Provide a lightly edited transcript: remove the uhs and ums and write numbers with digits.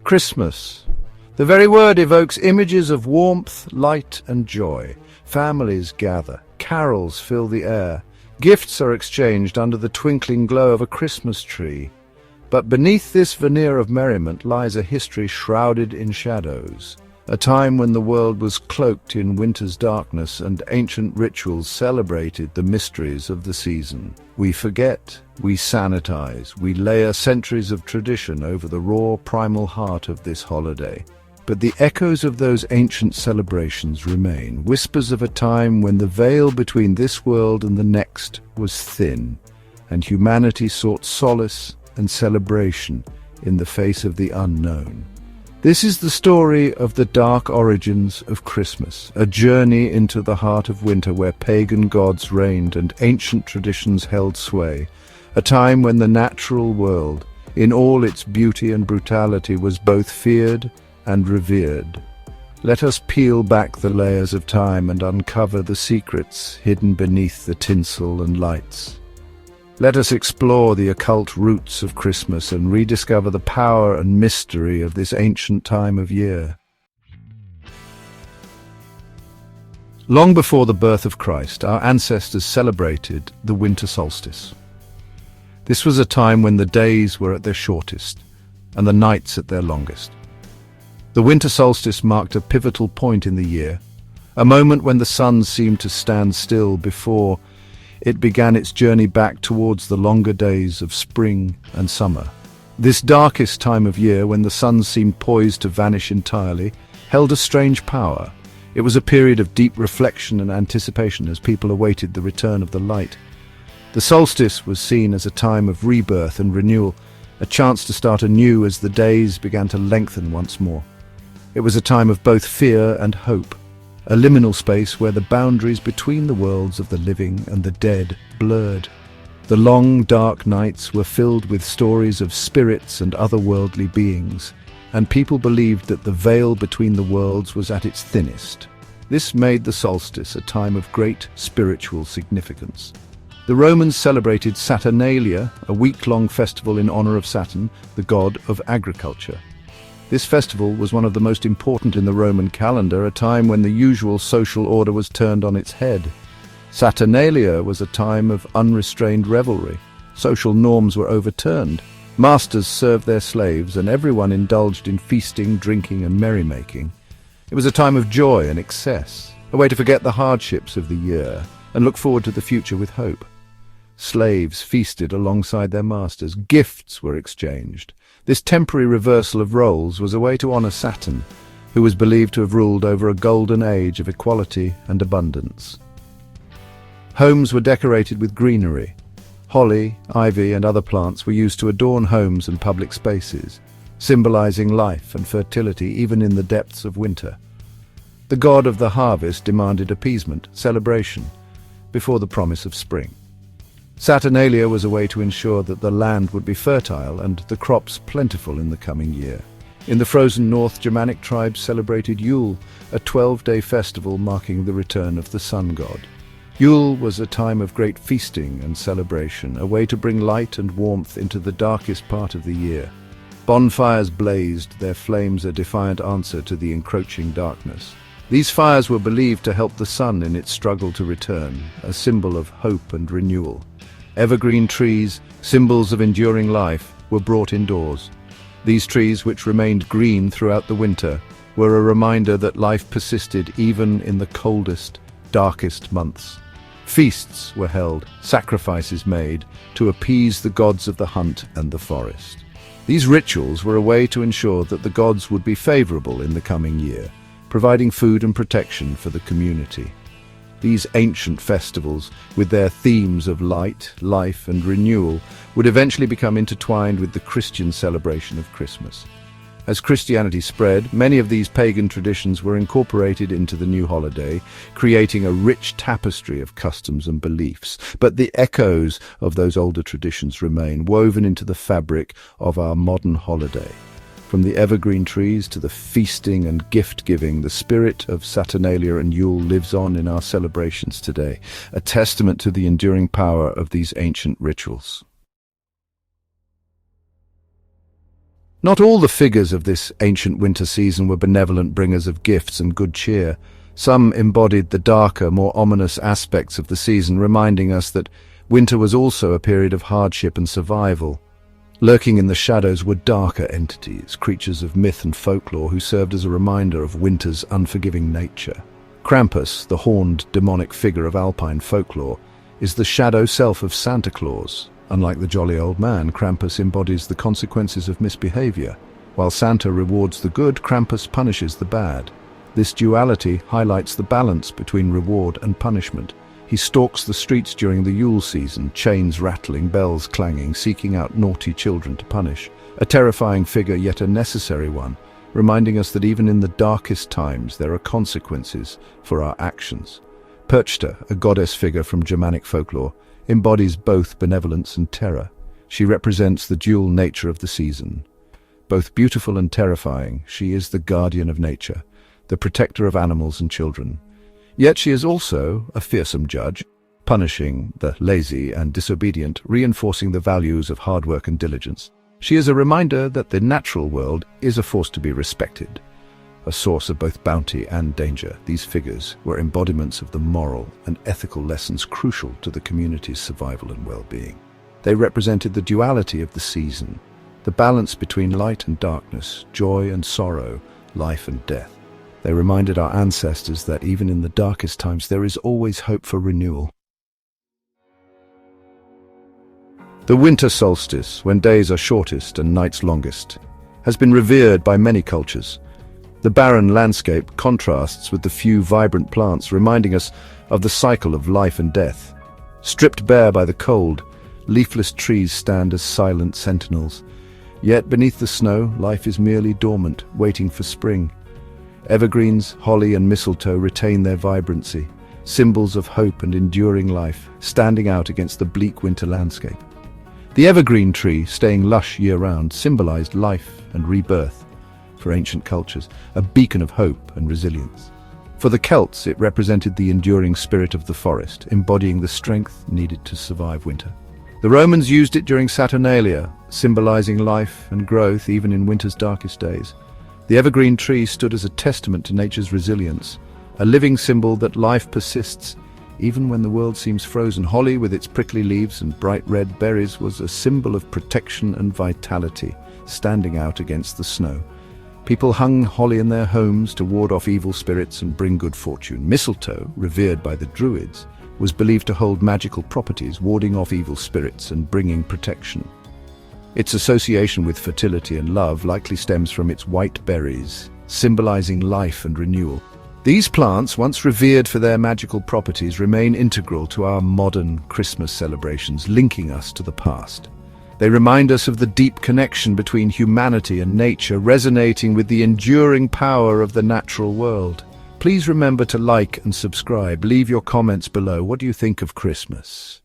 Christmas. The very word evokes images of warmth, light, and joy. Families gather, carols fill the air, gifts are exchanged under the twinkling glow of a Christmas tree. But beneath this veneer of merriment lies a history shrouded in shadows, a time when the world was cloaked in winter's darkness and ancient rituals celebrated the mysteries of the season. We forget, we sanitize, we layer centuries of tradition over the raw, primal heart of this holiday. But the echoes of those ancient celebrations remain, whispers of a time when the veil between this world and the next was thin, and humanity sought solace and celebration in the face of the unknown. This is the story of the dark origins of Christmas, a journey into the heart of winter where pagan gods reigned and ancient traditions held sway, a time when the natural world, in all its beauty and brutality, was both feared and revered. Let us peel back the layers of time and uncover the secrets hidden beneath the tinsel and lights. Let us explore the occult roots of Christmas and rediscover the power and mystery of this ancient time of year. Long before the birth of Christ, our ancestors celebrated the winter solstice. This was a time when the days were at their shortest and the nights at their longest. The winter solstice marked a pivotal point in the year, a moment when the sun seemed to stand still before it began its journey back towards the longer days of spring and summer. This darkest time of year, when the sun seemed poised to vanish entirely, held a strange power. It was a period of deep reflection and anticipation as people awaited the return of the light. The solstice was seen as a time of rebirth and renewal, a chance to start anew as the days began to lengthen once more. It was a time of both fear and hope, a liminal space where the boundaries between the worlds of the living and the dead blurred. The long, dark nights were filled with stories of spirits and otherworldly beings, and people believed that the veil between the worlds was at its thinnest. This made the solstice a time of great spiritual significance. The Romans celebrated Saturnalia, a week-long festival in honor of Saturn, the god of agriculture. This festival was one of the most important in the Roman calendar, a time when the usual social order was turned on its head. Saturnalia was a time of unrestrained revelry. Social norms were overturned. Masters served their slaves, and everyone indulged in feasting, drinking, and merrymaking. It was a time of joy and excess, a way to forget the hardships of the year and look forward to the future with hope. Slaves feasted alongside their masters. Gifts were exchanged. This temporary reversal of roles was a way to honor Saturn, who was believed to have ruled over a golden age of equality and abundance. Homes were decorated with greenery. Holly, ivy, and other plants were used to adorn homes and public spaces, symbolizing life and fertility even in the depths of winter. The god of the harvest demanded appeasement, celebration, before the promise of spring. Saturnalia was a way to ensure that the land would be fertile and the crops plentiful in the coming year. In the frozen north, Germanic tribes celebrated Yule, a 12-day festival marking the return of the sun god. Yule was a time of great feasting and celebration, a way to bring light and warmth into the darkest part of the year. Bonfires blazed, their flames a defiant answer to the encroaching darkness. These fires were believed to help the sun in its struggle to return, a symbol of hope and renewal. Evergreen trees, symbols of enduring life, were brought indoors. These trees, which remained green throughout the winter, were a reminder that life persisted even in the coldest, darkest months. Feasts were held, sacrifices made, to appease the gods of the hunt and the forest. These rituals were a way to ensure that the gods would be favorable in the coming year, providing food and protection for the community. These ancient festivals, with their themes of light, life, and renewal, would eventually become intertwined with the Christian celebration of Christmas. As Christianity spread, many of these pagan traditions were incorporated into the new holiday, creating a rich tapestry of customs and beliefs. But the echoes of those older traditions remain, woven into the fabric of our modern holiday. From the evergreen trees to the feasting and gift-giving, the spirit of Saturnalia and Yule lives on in our celebrations today, a testament to the enduring power of these ancient rituals. Not all the figures of this ancient winter season were benevolent bringers of gifts and good cheer. Some embodied the darker, more ominous aspects of the season, reminding us that winter was also a period of hardship and survival. Lurking in the shadows were darker entities, creatures of myth and folklore who served as a reminder of winter's unforgiving nature. Krampus, the horned demonic figure of alpine folklore, is the shadow self of Santa Claus. Unlike the jolly old man, Krampus embodies the consequences of misbehavior. While Santa rewards the good, Krampus punishes the bad. This duality highlights the balance between reward and punishment. He stalks the streets during the Yule season, chains rattling, bells clanging, seeking out naughty children to punish. A terrifying figure, yet a necessary one, reminding us that even in the darkest times there are consequences for our actions. Perchta, a goddess figure from Germanic folklore, embodies both benevolence and terror. She represents the dual nature of the season. Both beautiful and terrifying, she is the guardian of nature, the protector of animals and children. Yet she is also a fearsome judge, punishing the lazy and disobedient, reinforcing the values of hard work and diligence. She is a reminder that the natural world is a force to be respected, a source of both bounty and danger. These figures were embodiments of the moral and ethical lessons crucial to the community's survival and well-being. They represented the duality of the season, the balance between light and darkness, joy and sorrow, life and death. They reminded our ancestors that even in the darkest times there is always hope for renewal. The winter solstice, when days are shortest and nights longest, has been revered by many cultures. The barren landscape contrasts with the few vibrant plants, reminding us of the cycle of life and death. Stripped bare by the cold, leafless trees stand as silent sentinels. Yet beneath the snow, life is merely dormant, waiting for spring. Evergreens, holly and mistletoe retain their vibrancy, symbols of hope and enduring life, standing out against the bleak winter landscape. The evergreen tree, staying lush year-round, symbolized life and rebirth for ancient cultures, a beacon of hope and resilience. For the Celts, it represented the enduring spirit of the forest, embodying the strength needed to survive winter. The Romans used it during Saturnalia, symbolizing life and growth even in winter's darkest days. The evergreen tree stood as a testament to nature's resilience, a living symbol that life persists even when the world seems frozen. Holly, with its prickly leaves and bright red berries, was a symbol of protection and vitality, standing out against the snow. People hung holly in their homes to ward off evil spirits and bring good fortune. Mistletoe, revered by the Druids, was believed to hold magical properties, warding off evil spirits and bringing protection. Its association with fertility and love likely stems from its white berries, symbolizing life and renewal. These plants, once revered for their magical properties, remain integral to our modern Christmas celebrations, linking us to the past. They remind us of the deep connection between humanity and nature, resonating with the enduring power of the natural world. Please remember to like and subscribe. Leave your comments below. What do you think of Christmas?